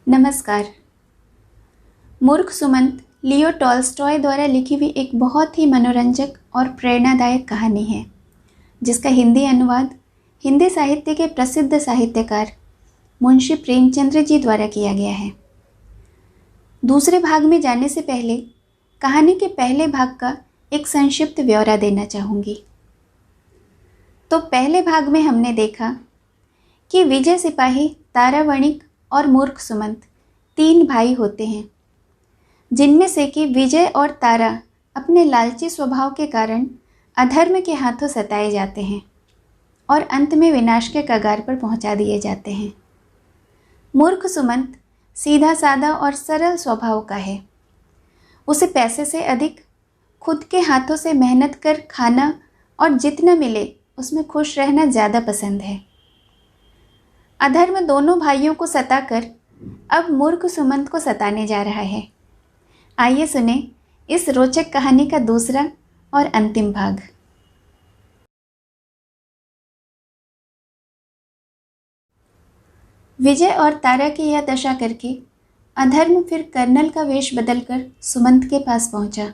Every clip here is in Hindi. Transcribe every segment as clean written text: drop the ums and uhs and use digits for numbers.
नमस्कार। मूर्ख सुमंत लियो टॉल्स्टॉय द्वारा लिखी हुई एक बहुत ही मनोरंजक और प्रेरणादायक कहानी है, जिसका हिंदी अनुवाद हिंदी साहित्य के प्रसिद्ध साहित्यकार मुंशी प्रेमचंद्र जी द्वारा किया गया है। दूसरे भाग में जाने से पहले कहानी के पहले भाग का एक संक्षिप्त ब्यौरा देना चाहूँगी। तो पहले भाग में हमने देखा कि विजय सिपाही, तारा वणिक और मूर्ख सुमंत 3 भाई होते हैं, जिनमें से कि विजय और तारा अपने लालची स्वभाव के कारण अधर्म के हाथों सताए जाते हैं और अंत में विनाश के कगार पर पहुंचा दिए जाते हैं। मूर्ख सुमंत सीधा साधा और सरल स्वभाव का है। उसे पैसे से अधिक खुद के हाथों से मेहनत कर खाना और जितना मिले उसमें खुश रहना ज़्यादा पसंद है। अधर्म दोनों भाइयों को सताकर अब मूर्ख सुमंत को सताने जा रहा है। आइए सुने इस रोचक कहानी का दूसरा और अंतिम भाग। विजय और तारा की यह दशा करके अधर्म फिर कर्नल का वेश बदलकर सुमंत के पास पहुंचा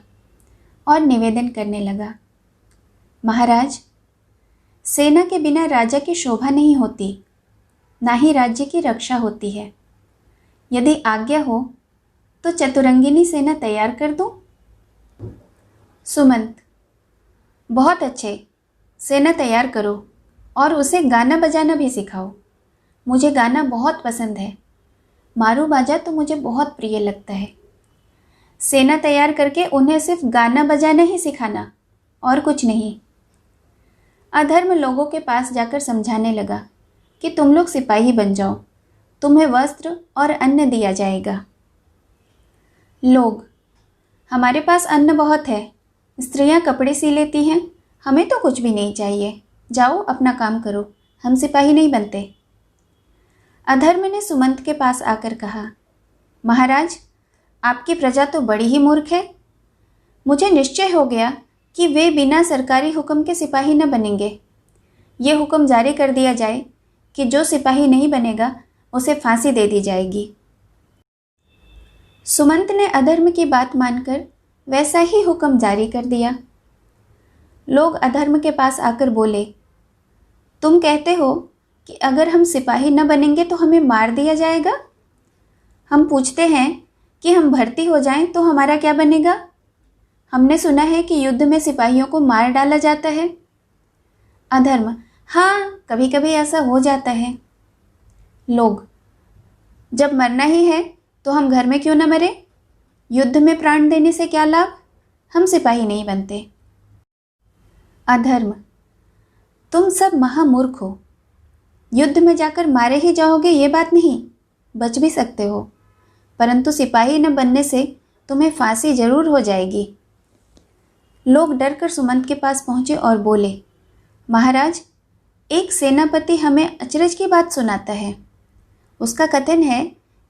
और निवेदन करने लगा, महाराज, सेना के बिना राजा की शोभा नहीं होती, ना ही राज्य की रक्षा होती है। यदि आज्ञा हो तो चतुरंगिनी सेना तैयार कर दूं? सुमंत, बहुत अच्छे, सेना तैयार करो और उसे गाना बजाना भी सिखाओ। मुझे गाना बहुत पसंद है। मारू बाजा तो मुझे बहुत प्रिय लगता है। सेना तैयार करके उन्हें सिर्फ गाना बजाना ही सिखाना और कुछ नहीं। अधर्म लोगों के पास जाकर समझाने लगा कि तुम लोग सिपाही बन जाओ, तुम्हें वस्त्र और अन्न दिया जाएगा। लोग, हमारे पास अन्न बहुत है, स्त्रियां कपड़े सी लेती हैं, हमें तो कुछ भी नहीं चाहिए, जाओ अपना काम करो, हम सिपाही नहीं बनते। अधर्म ने सुमंत के पास आकर कहा, महाराज, आपकी प्रजा तो बड़ी ही मूर्ख है। मुझे निश्चय हो गया कि वे बिना सरकारी हुक्म के सिपाही न बनेंगे। ये हुक्म जारी कर दिया जाए कि जो सिपाही नहीं बनेगा उसे फांसी दे दी जाएगी। सुमंत ने अधर्म की बात मानकर वैसा ही हुक्म जारी कर दिया। लोग अधर्म के पास आकर बोले, तुम कहते हो कि अगर हम सिपाही न बनेंगे तो हमें मार दिया जाएगा। हम पूछते हैं कि हम भर्ती हो जाएं तो हमारा क्या बनेगा? हमने सुना है कि युद्ध में सिपाहियों को मार डाला जाता है। अधर्म, हाँ, कभी कभी ऐसा हो जाता है। लोग, जब मरना ही है तो हम घर में क्यों न मरे? युद्ध में प्राण देने से क्या लाभ? हम सिपाही नहीं बनते। अधर्म, तुम सब महामूर्ख हो। युद्ध में जाकर मारे ही जाओगे ये बात नहीं, बच भी सकते हो, परंतु सिपाही न बनने से तुम्हें फांसी जरूर हो जाएगी। लोग डरकर सुमंत के पास पहुंचे और बोले, महाराज, एक सेनापति हमें अचरज की बात सुनाता है। उसका कथन है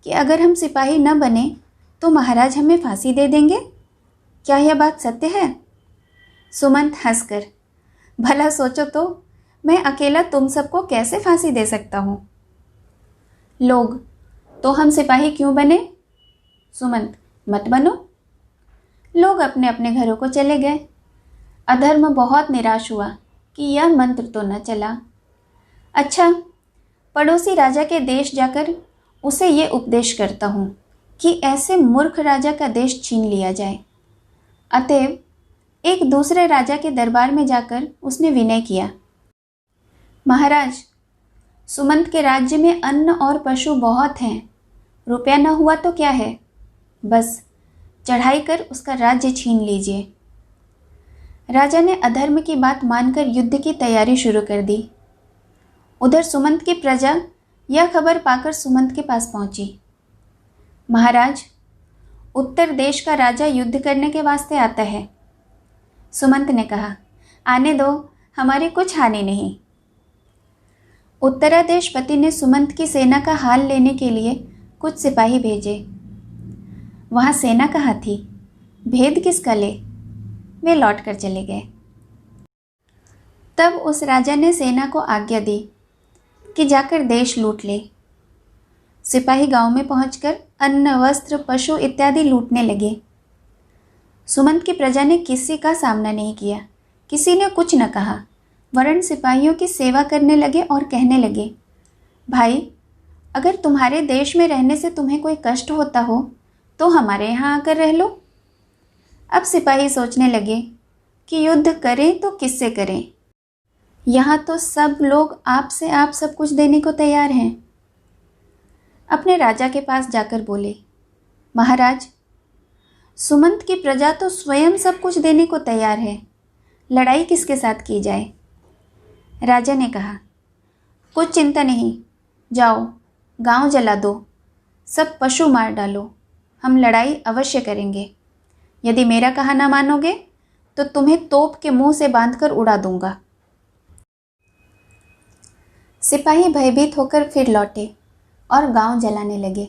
कि अगर हम सिपाही न बने तो महाराज हमें फांसी दे देंगे। क्या यह बात सत्य है? सुमंत हंसकर, भला सोचो तो, मैं अकेला तुम सबको कैसे फांसी दे सकता हूँ? लोग, तो हम सिपाही क्यों बने? सुमंत, मत बनो। लोग अपने अपने घरों को चले गए। अधर्म बहुत निराश हुआ कि यह मंत्र तो न चला। अच्छा, पड़ोसी राजा के देश जाकर उसे ये उपदेश करता हूँ कि ऐसे मूर्ख राजा का देश छीन लिया जाए। अतएव एक दूसरे राजा के दरबार में जाकर उसने विनय किया, महाराज, सुमंत के राज्य में अन्न और पशु बहुत हैं, रुपया न हुआ तो क्या है, बस चढ़ाई कर उसका राज्य छीन लीजिए। राजा ने अधर्म की बात मानकर युद्ध की तैयारी शुरू कर दी। उधर सुमंत की प्रजा यह खबर पाकर सुमंत के पास पहुंची, महाराज, उत्तर देश का राजा युद्ध करने के वास्ते आता है। सुमंत ने कहा, आने दो, हमारी कुछ हानि नहीं। उत्तरादेशपति ने सुमंत की सेना का हाल लेने के लिए कुछ सिपाही भेजे। वहां सेना कहाँ थी, भेद किसका ले? वे लौट कर चले गए। तब उस राजा ने सेना को आज्ञा दी कि जाकर देश लूट ले। सिपाही गांव में पहुंचकर अन्न, वस्त्र, पशु इत्यादि लूटने लगे। सुमंत की प्रजा ने किसी का सामना नहीं किया, किसी ने कुछ न कहा, वरन सिपाहियों की सेवा करने लगे और कहने लगे, भाई, अगर तुम्हारे देश में रहने से तुम्हें कोई कष्ट होता हो तो हमारे यहाँ आकर रह लो। अब सिपाही सोचने लगे कि युद्ध करें तो किससे करें। यहाँ तो सब लोग आप सब कुछ देने को तैयार हैं। अपने राजा के पास जाकर बोले, महाराज, सुमंत की प्रजा तो स्वयं सब कुछ देने को तैयार है, लड़ाई किसके साथ की जाए। राजा ने कहा, कुछ चिंता नहीं, जाओ गांव जला दो, सब पशु मार डालो, हम लड़ाई अवश्य करेंगे। यदि मेरा कहा ना मानोगे तो तुम्हें तोप के मुंह से बांधकर उड़ा दूंगा। सिपाही भयभीत होकर फिर लौटे और गांव जलाने लगे।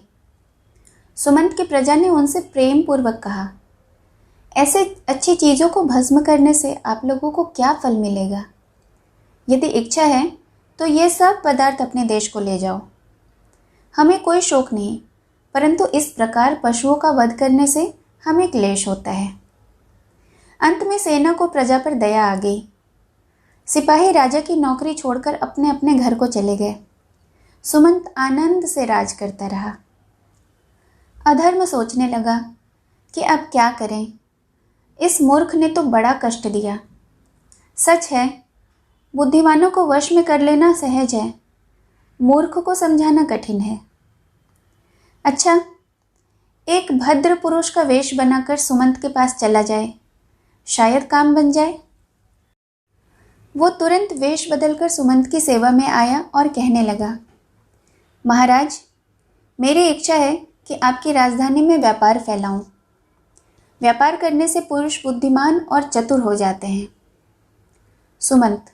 सुमंत की प्रजा ने उनसे प्रेम पूर्वक कहा, ऐसे अच्छी चीज़ों को भस्म करने से आप लोगों को क्या फल मिलेगा। यदि इच्छा है तो ये सब पदार्थ अपने देश को ले जाओ, हमें कोई शोक नहीं, परंतु इस प्रकार पशुओं का वध करने से हमें क्लेश होता है। अंत में सेना को प्रजा पर दया आ गई। सिपाही राजा की नौकरी छोड़कर अपने अपने घर को चले गए। सुमंत आनंद से राज करता रहा। अधर्म सोचने लगा कि अब क्या करें, इस मूर्ख ने तो बड़ा कष्ट दिया। सच है, बुद्धिमानों को वश में कर लेना सहज है, मूर्ख को समझाना कठिन है। अच्छा, एक भद्र पुरुष का वेश बनाकर सुमंत के पास चला जाए, शायद काम बन जाए। वो तुरंत वेश बदलकर सुमंत की सेवा में आया और कहने लगा, महाराज, मेरी इच्छा है कि आपकी राजधानी में व्यापार फैलाऊं। व्यापार करने से पुरुष बुद्धिमान और चतुर हो जाते हैं। सुमंत,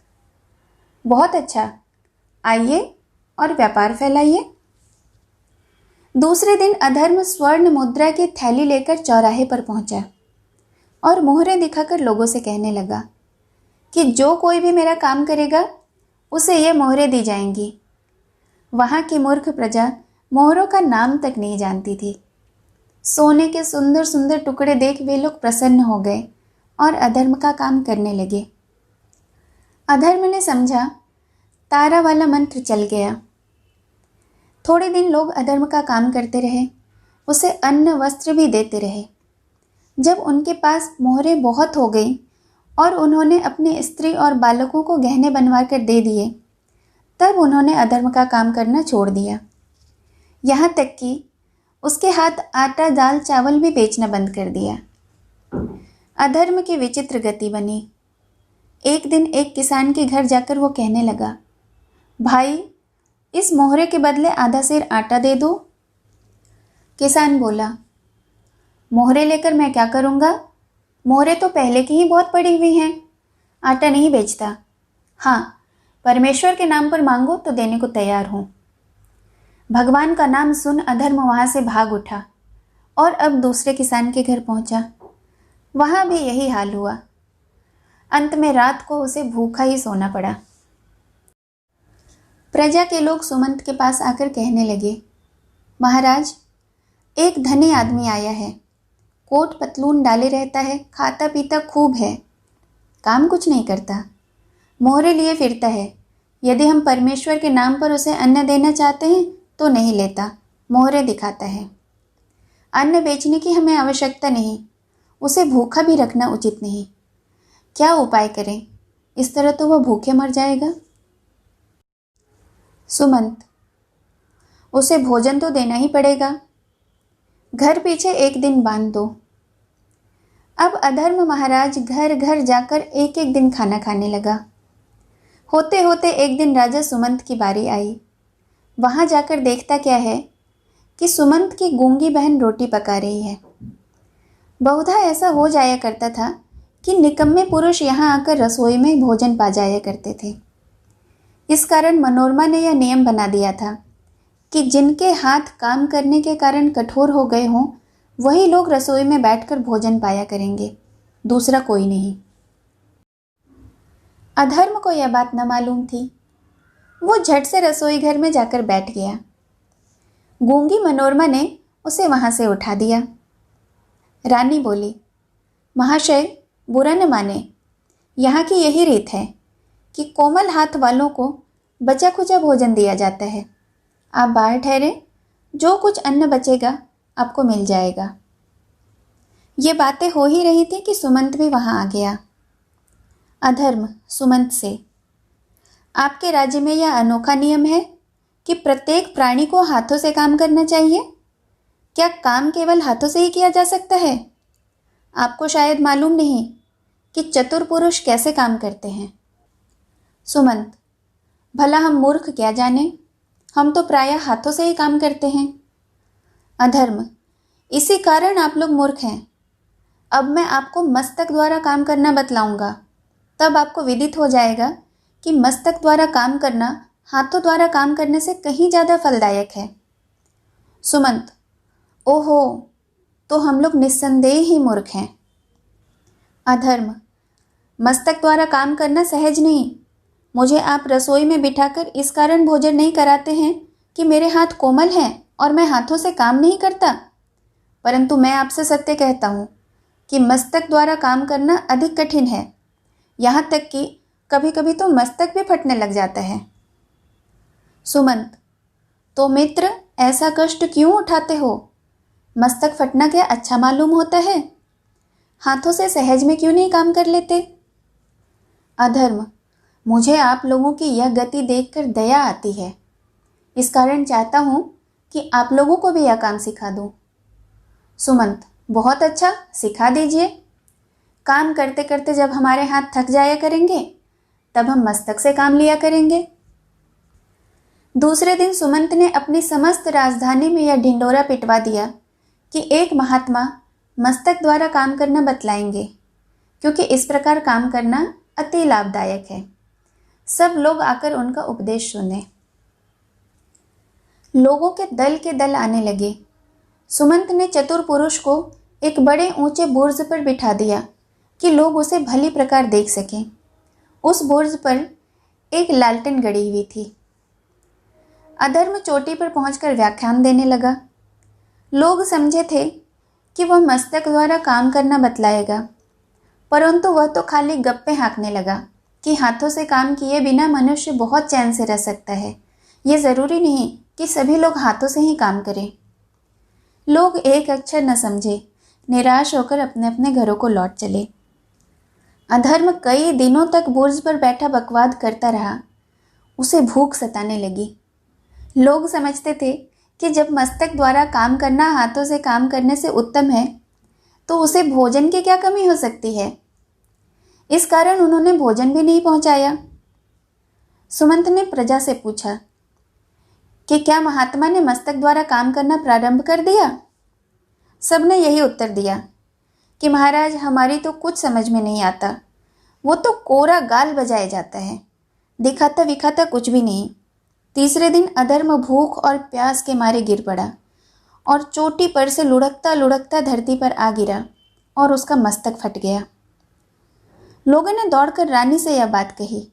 बहुत अच्छा, आइए और व्यापार फैलाइए। दूसरे दिन अधर्म स्वर्ण मुद्रा की थैली लेकर चौराहे पर पहुंचा और मोहरें दिखाकर लोगों से कहने लगा कि जो कोई भी मेरा काम करेगा उसे ये मोहरें दी जाएंगी। वहाँ की मूर्ख प्रजा मोहरों का नाम तक नहीं जानती थी। सोने के सुंदर सुंदर टुकड़े देख वे लोग प्रसन्न हो गए और अधर्म का काम करने लगे। अधर्म ने समझा तारा वाला मंत्र चल गया। थोड़े दिन लोग अधर्म का काम करते रहे, उसे अन्न वस्त्र भी देते रहे। जब उनके पास मोहरें बहुत हो गई और उन्होंने अपनी स्त्री और बालकों को गहने बनवा कर दे दिए, तब उन्होंने अधर्म का काम करना छोड़ दिया। यहाँ तक कि उसके हाथ आटा, दाल, चावल भी बेचना बंद कर दिया। अधर्म की विचित्र गति बनी। एक दिन एक किसान के घर जाकर वो कहने लगा, भाई, इस मोहरे के बदले आधा सेर आटा दे दो। किसान बोला, मोहरे लेकर मैं क्या करूँगा, मोहरे तो पहले की ही बहुत पड़ी हुई हैं, आटा नहीं बेचता। हाँ, परमेश्वर के नाम पर मांगो तो देने को तैयार हूँ। भगवान का नाम सुन अधर्म वहाँ से भाग उठा और अब दूसरे किसान के घर पहुँचा। वहाँ भी यही हाल हुआ। अंत में रात को उसे भूखा ही सोना पड़ा। प्रजा के लोग सुमंत के पास आकर कहने लगे, महाराज, एक धनी आदमी आया है, कोट पतलून डाले रहता है, खाता पीता खूब है, काम कुछ नहीं करता, मोहरे लिए फिरता है। यदि हम परमेश्वर के नाम पर उसे अन्न देना चाहते हैं तो नहीं लेता, मोहरे दिखाता है। अन्न बेचने की हमें आवश्यकता नहीं, उसे भूखा भी रखना उचित नहीं। क्या उपाय करें, इस तरह तो वह भूखे मर जाएगा। सुमंत, उसे भोजन तो देना ही पड़ेगा, घर पीछे एक दिन बांध दो। अब अधर्म महाराज घर घर जाकर एक एक दिन खाना खाने लगा। होते होते एक दिन राजा सुमंत की बारी आई। वहाँ जाकर देखता क्या है कि सुमंत की गूंगी बहन रोटी पका रही है। बहुधा ऐसा हो जाया करता था कि निकम्मे पुरुष यहाँ आकर रसोई में भोजन पा जाया करते थे। इस कारण मनोरमा ने यह नियम बना दिया था कि जिनके हाथ काम करने के कारण कठोर हो गए हों, वही लोग रसोई में बैठकर भोजन पाया करेंगे, दूसरा कोई नहीं। अधर्म को यह बात न मालूम थी। वो झट से रसोई घर में जाकर बैठ गया। गूंगी मनोरमा ने उसे वहां से उठा दिया। रानी बोली, महाशय बुरा न माने, यहाँ की यही रीत है कि कोमल हाथ वालों को बचा खुचा भोजन दिया जाता है। आप बाहर ठहरे, जो कुछ अन्न बचेगा आपको मिल जाएगा। ये बातें हो ही रही थी कि सुमंत भी वहां आ गया। अधर्म सुमंत से, आपके राज्य में यह अनोखा नियम है कि प्रत्येक प्राणी को हाथों से काम करना चाहिए। क्या काम केवल हाथों से ही किया जा सकता है? आपको शायद मालूम नहीं कि चतुर पुरुष कैसे काम करते हैं। सुमंत, भला हम मूर्ख क्या जाने, हम तो प्रायः हाथों से ही काम करते हैं। अधर्म, इसी कारण आप लोग मूर्ख हैं। अब मैं आपको मस्तक द्वारा काम करना बतलाऊंगा, तब आपको विदित हो जाएगा कि मस्तक द्वारा काम करना हाथों द्वारा काम करने से कहीं ज़्यादा फलदायक है। सुमंत, ओहो, तो हम लोग निस्संदेह ही मूर्ख हैं। अधर्म, मस्तक द्वारा काम करना सहज नहीं। मुझे आप रसोई में बिठाकर इस कारण भोजन नहीं कराते हैं कि मेरे हाथ कोमल हैं और मैं हाथों से काम नहीं करता, परंतु मैं आपसे सत्य कहता हूँ कि मस्तक द्वारा काम करना अधिक कठिन है। यहाँ तक कि कभी कभी तो मस्तक भी फटने लग जाता है। सुमंत, तो मित्र ऐसा कष्ट क्यों उठाते हो? मस्तक फटना क्या अच्छा मालूम होता है? हाथों से सहज में क्यों नहीं काम कर लेते? अधर्म, मुझे आप लोगों की यह गति देखकर दया आती है। इस कारण चाहता हूँ कि आप लोगों को भी यह काम सिखा दूँ। सुमंत, बहुत अच्छा, सिखा दीजिए। काम करते करते जब हमारे हाथ थक जाया करेंगे तब हम मस्तक से काम लिया करेंगे। दूसरे दिन सुमंत ने अपनी समस्त राजधानी में यह ढिंडोरा पिटवा दिया कि एक महात्मा मस्तक द्वारा काम करना बतलाएंगे, क्योंकि इस प्रकार काम करना अति लाभदायक है। सब लोग आकर उनका उपदेश सुने। लोगों के दल आने लगे। सुमंत ने चतुर पुरुष को एक बड़े ऊंचे बुर्ज पर बिठा दिया कि लोग उसे भली प्रकार देख सकें। उस बुर्ज पर एक लालटेन गड़ी हुई थी। अधर्म चोटी पर पहुंचकर व्याख्यान देने लगा। लोग समझे थे कि वह मस्तक द्वारा काम करना बतलाएगा, परंतु वह तो खाली गप्पे हाँकने लगा कि हाथों से काम किए बिना मनुष्य बहुत चैन से रह सकता है। ये ज़रूरी नहीं कि सभी लोग हाथों से ही काम करें। लोग एक अक्षर न समझे, निराश होकर अपने अपने घरों को लौट चले। अधर्म कई दिनों तक बुर्ज पर बैठा बकवाद करता रहा। उसे भूख सताने लगी। लोग समझते थे कि जब मस्तक द्वारा काम करना हाथों से काम करने से उत्तम है, तो उसे भोजन की क्या कमी हो सकती है। इस कारण उन्होंने भोजन भी नहीं पहुंचाया। सुमंत ने प्रजा से पूछा कि क्या महात्मा ने मस्तक द्वारा काम करना प्रारंभ कर दिया? सबने यही उत्तर दिया कि महाराज, हमारी तो कुछ समझ में नहीं आता, वो तो कोरा गाल बजाया जाता है, दिखाता विखाता कुछ भी नहीं। तीसरे दिन अधर्म भूख और प्यास के मारे गिर पड़ा और चोटी पर से लुढ़कता लुढ़कता धरती पर आ गिरा और उसका मस्तक फट गया। लोगों ने दौड़कर रानी से यह बात कही।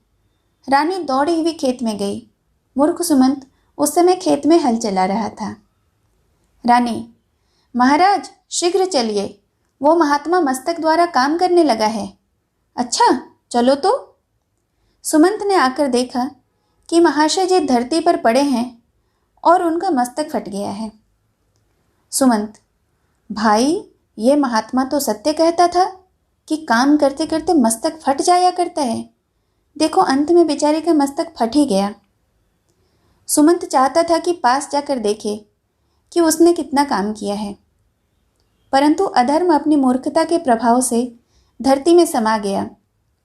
रानी दौड़ी हुई खेत में गई। मूर्ख सुमंत उस समय खेत में हल चला रहा था। रानी, महाराज शीघ्र चलिए, वो महात्मा मस्तक द्वारा काम करने लगा है। अच्छा, चलो तो। सुमंत ने आकर देखा कि महाशय जी धरती पर पड़े हैं और उनका मस्तक फट गया है। सुमंत, भाई, ये महात्मा तो सत्य कहता था कि काम करते करते मस्तक फट जाया करता है। देखो, अंत में बेचारे का मस्तक फट ही गया। सुमंत चाहता था कि पास जाकर देखे कि उसने कितना काम किया है, परंतु अधर्म अपनी मूर्खता के प्रभाव से धरती में समा गया।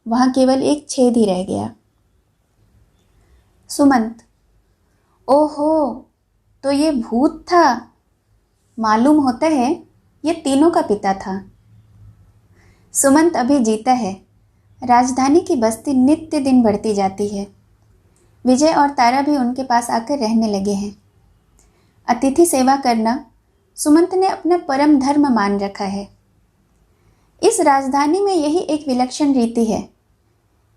वहां केवल एक छेद ही रह गया। सुमंत, ओहो, तो ये भूत था। मालूम होता है ये तीनों का पिता था। सुमंत अभी जीता है। राजधानी की बस्ती नित्य दिन बढ़ती जाती है। विजय और तारा भी उनके पास आकर रहने लगे हैं। अतिथि सेवा करना सुमंत ने अपना परम धर्म मान रखा है। इस राजधानी में यही एक विलक्षण रीति है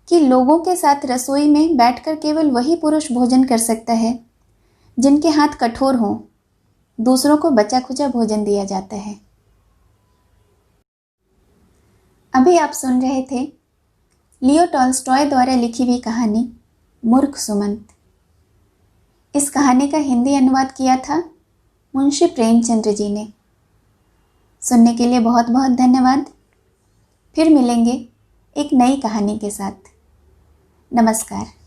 कि लोगों के साथ रसोई में बैठकर केवल वही पुरुष भोजन कर सकता है जिनके हाथ कठोर हों। दूसरों को बचा खुचा भोजन दिया जाता है। अभी आप सुन रहे थे लियो टॉल्स्टॉय द्वारा लिखी हुई कहानी मूर्ख सुमंत। इस कहानी का हिंदी अनुवाद किया था मुंशी प्रेमचंद्र जी ने। सुनने के लिए बहुत बहुत धन्यवाद। फिर मिलेंगे एक नई कहानी के साथ। नमस्कार।